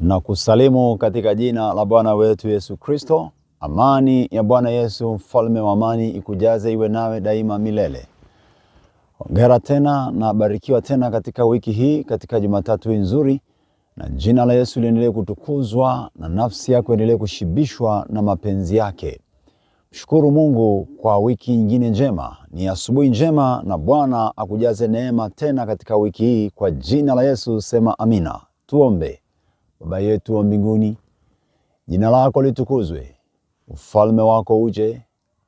Na kusalimu katika jina la Bwana wetu Yesu Kristo. Amani ya Bwana Yesu, mfalme wa amani, ikujaze iwe nawe daima milele. Hongera tena na barikiwa tena katika wiki hii, katika Jumatatu hii nzuri, na jina la Yesu liendelee kutukuzwa na nafsi yako endelee kushibishwa na mapenzi yake. Shukuru Mungu kwa wiki nyingine njema. Ni asubuhi njema na Bwana akujaze neema tena katika wiki hii, kwa jina la Yesu sema amina. Tuombe. Baba yetu wa mbinguni, jina lako litukuzwe, ufalme wako uje,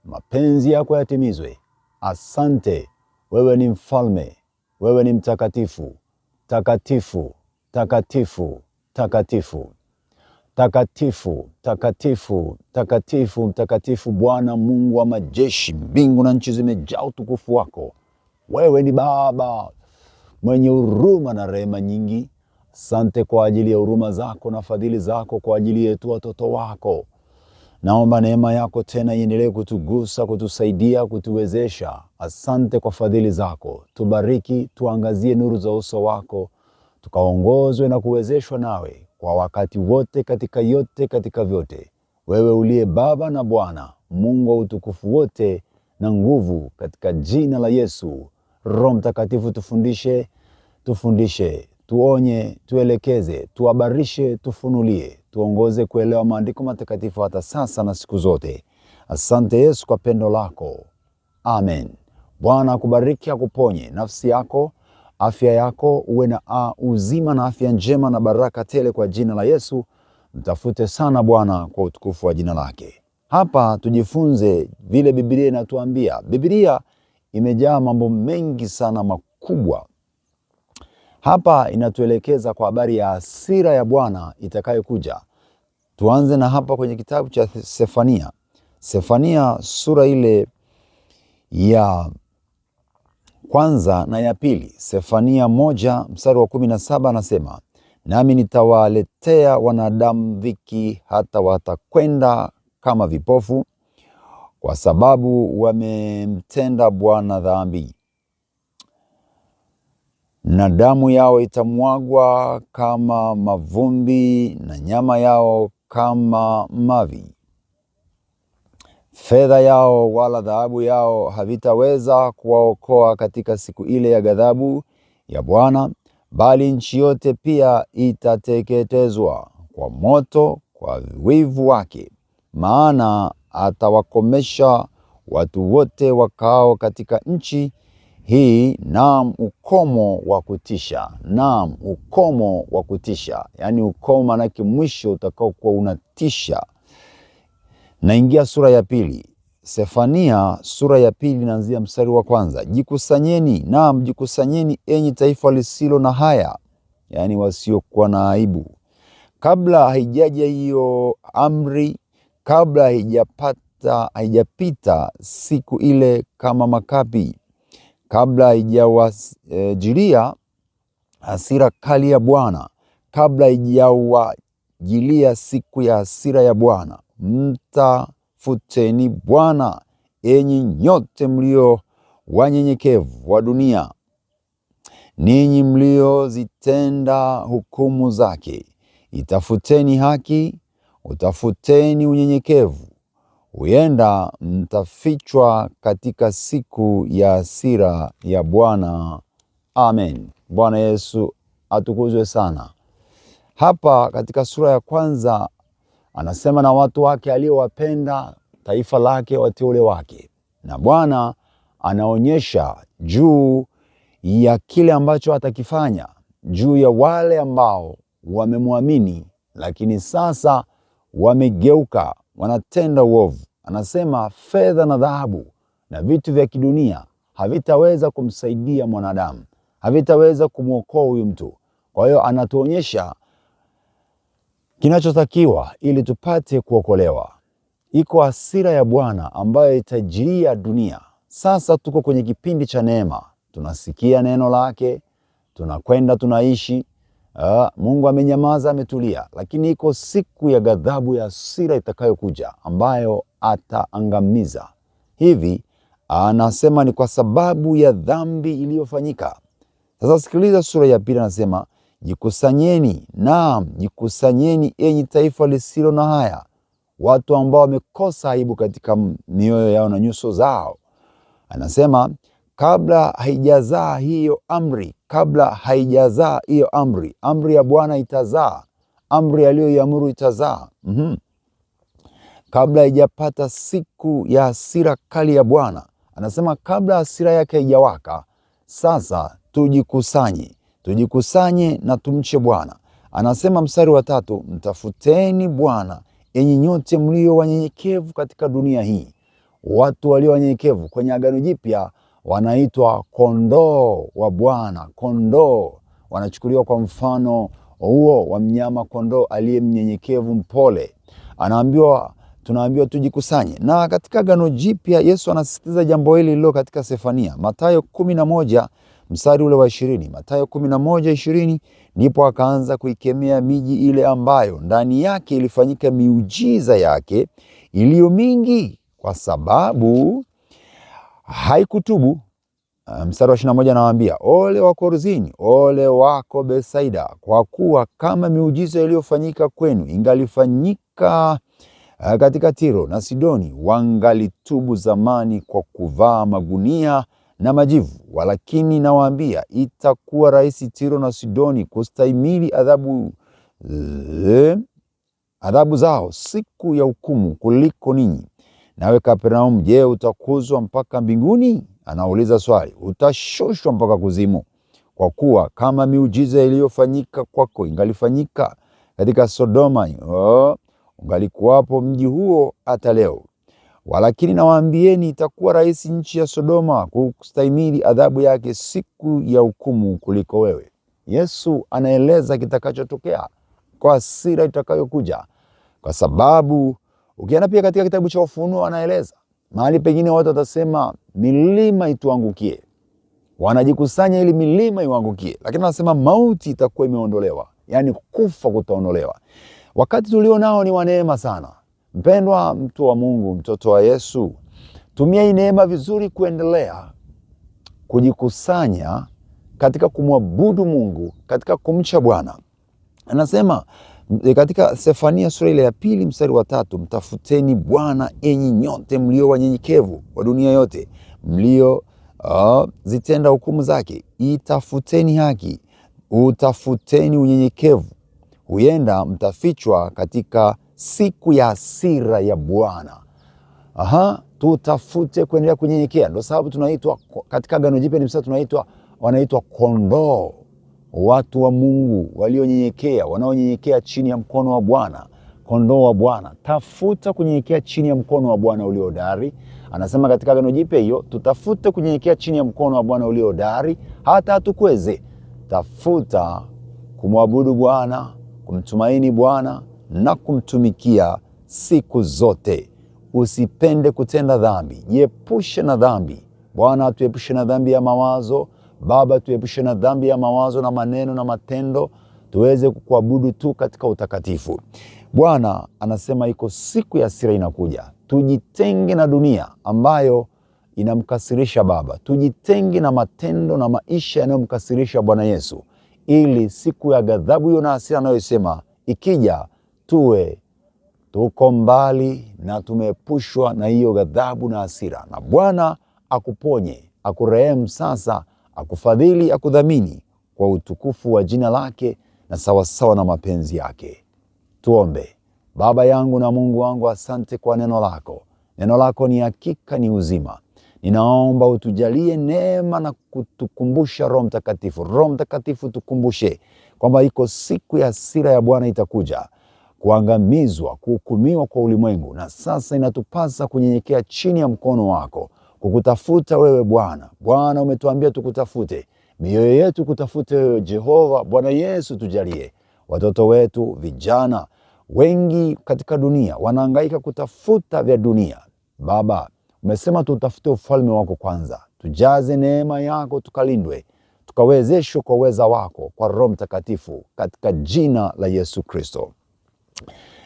mapenzi yako yatimizwe. Asante, wewe ni mfalme, wewe ni mtakatifu, takatifu, takatifu, takatifu, takatifu, takatifu, takatifu, mtakatifu Bwana Mungu wa majeshi. Mbingu na nchi zimejaa utukufu wako. Wewe ni Baba mwenye huruma na rehema nyingi. Asante kwa ajili ya huruma zako na fadhili zako kwa ajili yetu watoto wako. Naomba neema yako tena iendelee kutugusa, kutusaidia, kutuwezesha. Asante kwa fadhili zako. Tubariki, tuangazie nuru za uso wako, tukaongozwe na kuwezeshwa nawe kwa wakati wote, katika yote, katika vyote. Wewe uliye Baba na Bwana, Mungu wa utukufu wote na nguvu, katika jina la Yesu. Roho Mtakatifu tufundishe, tuonye, tuelekeze, tuhabarishe, tufunulie, tuongoze kuelewa maandiko matakatifu hata sasa na siku zote. Asante Yesu kwa pendo lako. Amen. Bwana akubariki, akuponye nafsi yako, afya yako, uwe na uzima na afya njema na baraka tele kwa jina la Yesu. Mtafute sana Bwana kwa utukufu wa jina lake. Hapa tujifunze vile Biblia inatuambia. Biblia imejaa mambo mengi sana makubwa. Hapa inatuelekeza kwa habari ya hasira ya Bwana itakayokuja. Tuanze na hapa kwenye kitabu cha Sefania. Sefania sura ile ya kwanza na ya pili. Sefania 1 mstari wa 17 anasema, nami nitawaletea wanadamu dhiki, hata watakwenda kama vipofu, kwa sababu wamemtenda Bwana dhambi. Na damu yao itamwagwa kama mavumbi, na nyama yao kama mavi. Fedha yao wala dhahabu yao havitaweza kuwaokoa katika siku ile ya ghadhabu ya Bwana, bali nchi yote pia itateketezwa kwa moto, kwa wivu wake. Maana atawakomesha watu wote wakao katika nchi hii, naam, ukomo wa kutisha. Naam, ukomo wa kutisha. Yaani ukomo manake mwisho utakao kuwa unatisha. Naingia sura ya pili. Sefania sura ya pili naanzia mstari wa kwanza. Jikusanyeni, naam, jikusanyeni enyi taifa lisilo na haya, yaani wasiokuwa na aibu. Kabla haijaja hiyo amri, kabla haijapita siku ile kama makapi, kabla haijawajilia hasira kali ya Bwana, kabla haijawajilia siku ya hasira ya Bwana, mtafuteni Bwana, enyi nyote mlio wanyenyekevu wa dunia, ninyi mliozitenda hukumu zake. Itafuteni haki, utafuteni unyenyekevu, huenda mtafichwa katika siku ya hasira ya Bwana. Amen. Bwana Yesu atukuzwe sana. Hapa katika sura ya kwanza anasema na watu wake aliowapenda, taifa lake, wateule wake. Na Bwana anaonyesha juu ya kile ambacho atakifanya, juu ya wale ambao wamemwamini lakini sasa wamegeuka, wanatenda uovu. Anasema fedha na dhahabu na vitu vya kidunia havitaweza kumsaidia mwanadamu, havitaweza kumwokoa huyu mtu. Kwa hiyo anatuonyesha kinachotakiwa ili tupate kuokolewa. Iko hasira ya Bwana ambayo itajilia dunia. Sasa tuko kwenye kipindi cha neema. Tunasikia neno lake, tunakwenda, tunaishi. Mungu amenyamaza, ametulia, lakini iko siku ya ghadhabu ya hasira itakayokuja ambayo ataangamiza. Hivi anasema ni kwa sababu ya dhambi iliyofanyika. Sasa sikiliza sura ya pili, anasema jikusanyeni, naam, jikusanyeni enyi taifa lisilo na haya, watu ambao wamekosa aibu katika mioyo yao na nyuso zao. Anasema kabla haijazaa hiyo amri, amri ya Bwana itazaa, amri aliyoiamuru itazaa. Kabla haijapata siku ya hasira kali ya Bwana, anasema kabla hasira yake haijawaka, sasa tujikusanye na tumche Bwana. Anasema mstari wa 3, mtafuteni Bwana enyi nyote mlio wanyenyekevu katika dunia hii. Watu walio wanyenyekevu kwenye Agano Jipya wanaitwa kondoo wa Bwana. Kondoo wanachukuliwa kwa mfano huo wa mnyama kondoo aliye mnyenyekevu, mpole. Tunaambiwa tujikusanye. Na katika Agano Jipya Yesu anasisitiza jambo hili lilo katika Sefania. Mathayo 11 mstari ule wa 20. Mathayo 11:20, ndipo akaanza kuikemea miji ile ambayo ndani yake ilifanyika miujiza yake iliyo mingi, kwa sababu haikutubu. Mstari wa 21 anawaambia, ole wa Korazini, ole wako Betsaida, kwa kuwa kama miujiza iliyofanyika kwenu ingalifanyika katika Tiro na Sidoni, wangalitubu zamani kwa kuvaa magunia na majivu. Walakini nawaambia, itakuwa rahisi Tiro na Sidoni kustahimili adhabu zao siku ya hukumu kuliko ninyi. Nawe Kapernaum, je, utakuzwa mpaka mbinguni? Anauliza swali. Utashushwa mpaka kuzimu? Kwa kuwa kama miujiza iliyofanyika kwako ingalifanyika katika Sodoma, ungalikuwapo mji huo hata leo. Walakini nawaambieni, itakuwa rahisi nchi ya Sodoma kustahimili adhabu yake siku ya hukumu kuliko wewe. Yesu anaeleza kitakachotokea kwa hasira itakayokuja, kwa sababu ukienda pia katika kitabu cha Ufunuo anaeleza mahali pengine watu watasema milima ituangukie. Wanajikusanya ili milima iwangukie, lakini anasema mauti itakuwa imeondolewa, yani kufa kutaondolewa. Wakati tulio nao ni wa neema sana. Mpendwa mtu wa Mungu, mtoto wa Yesu, tumia hii neema vizuri kuendelea kujikusanya katika kumwabudu Mungu, katika kumcha Bwana. Anasema katika Sefania sura ile ya 2 mstari wa 3, mtafuteni Bwana enyi nyote mlio wanyenyekevu wa dunia yote, mlio zitenda hukumu zake. Itafuteni haki, utafuteni unyenyekevu, huenda mtafichwa katika siku ya hasira ya Bwana. Tutafute kuendelea kunyenyekea. Ndio sababu tunaitwa katika Agano Jipya wanaitwa kondoo, watu wa Mungu walionyenyekea, wanaonyenyekea chini ya mkono wa Bwana, kondoo wa Bwana. Tafuta kunyenyekea chini ya mkono wa Bwana ulio hodari. Anasema katika Agano Jipya hiyo, tutafute kunyenyekea chini ya mkono wa Bwana ulio hodari hata atukweze. Tafuta kumwabudu Bwana, kumtumaini Bwana na kumtumikia siku zote. Usipende kutenda dhambi, jiepushe na dhambi. Bwana atuepushe na dhambi ya mawazo. Baba, tuepushe na dhambi ya mawazo na maneno na matendo, tuweze kukuabudu tu katika utakatifu. Bwana anasema iko siku ya hasira inakuja. Tujitenge na dunia ambayo inamkasirisha Baba. Tujitenge na matendo na maisha yanayomkasirisha Bwana Yesu, ili siku ya ghadhabu hiyo na hasira anayosema ikija, tuko mbali na tumeepushwa na hiyo ghadhabu na hasira. Na Bwana akuponye, akurehemu sasa, akufadhili, akudhamini kwa utukufu wa jina lake na sawasawa na mapenzi yake. Tuombe. Baba yangu na Mungu wangu, asante kwa neno lako. Neno lako ni hakika, ni uzima. Ninaomba utujalie neema na kutukumbusha Roho Mtakatifu. Roho Mtakatifu tukumbushe kwamba iko siku ya hasira ya Bwana itakuja, kuangamizwa, kuhukumiwa kwa ulimwengu, na sasa inatupasa kunyenyekea chini ya mkono wako, kukutafuta wewe Bwana. Bwana, umetuambia tukutafute, mioyo yetu kutafute wewe Jehova. Bwana Yesu, tujalie watoto wetu, vijana wengi katika dunia wanahangaika kutafuta vya dunia. Baba, umesema tutafute ufalme wako kwanza. Tujaze neema yako, tukalindwe, tukawezeshwe kwa uweza wako, kwa Roho Mtakatifu, katika jina la Yesu Kristo.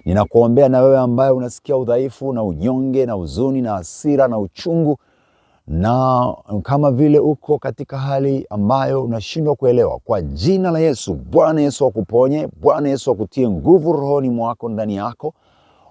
Ninakuombea na wewe ambaye unasikia udhaifu na unyonge na huzuni na hasira na uchungu Na kama vile uko katika hali ambayo unashindwa kuelewa, kwa jina la Yesu, Bwana Yesu akuponye, Bwana Yesu akutie nguvu rohoni mwako, ndani yako,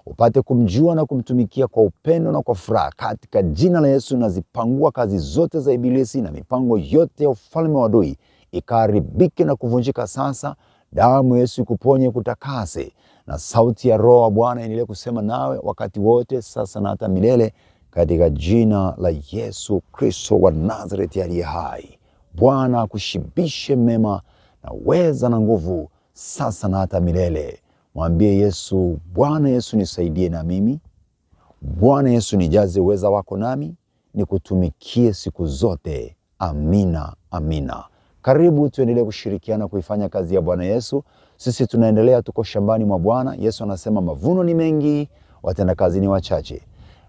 upate kumjua na kumtumikia kwa upendo na kwa furaha. Katika jina la Yesu nazipangua kazi zote za ibilisi na mipango yote ya ufalme wa adui ikaharibike na kuvunjika sasa. Damu ya Yesu ikuponye, kutakase, na sauti ya Roho wa Bwana endelee kusema nawe wakati wote, sasa na hata milele, katika jina la Yesu Kristo wa Nazareti aliye hai. Bwana akushibishe mema na uweza na nguvu sasa na hata milele. Mwambie Yesu, Bwana Yesu nisaidie na mimi. Bwana Yesu nijaze uweza wako nami, nikutumikie siku zote. Amina, amina. Karibu tuendelee kushirikiana kuifanya kazi ya Bwana Yesu. Sisi tunaendelea, tuko shambani mwa Bwana. Yesu anasema mavuno ni mengi, watendakazi ni wachache.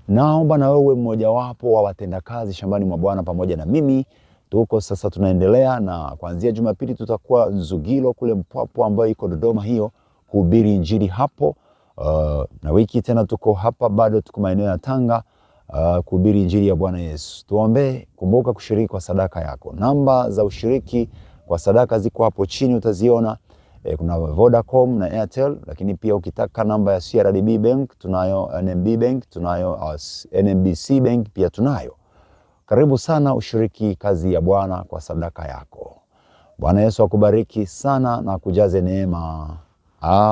Naomba na wewe mmoja wapo wa watendakazi shambani mwa Bwana pamoja na mimi. Tuko sasa tunaendelea, na kuanzia Jumapili tutakuwa Nzugilo kule Mpwapwa ambayo iko Dodoma hiyo, kuhubiri injili hapo. Na wiki tena tuko hapa, bado tuko maeneo ya Tanga, kuhubiri injili ya Bwana Yesu. Tuombe. Kumbuka kushiriki kwa sadaka yako. Namba za ushiriki kwa sadaka ziko hapo chini, utaziona. Kuna Vodacom na Airtel, lakini pia ukitaka namba ya CRDB Bank tunayo, NMB Bank tunayo, NMBC Bank pia tunayo. Karibu sana ushiriki kazi ya Bwana kwa sadaka yako. Bwana Yesu akubariki sana na kujaze neema. Amen.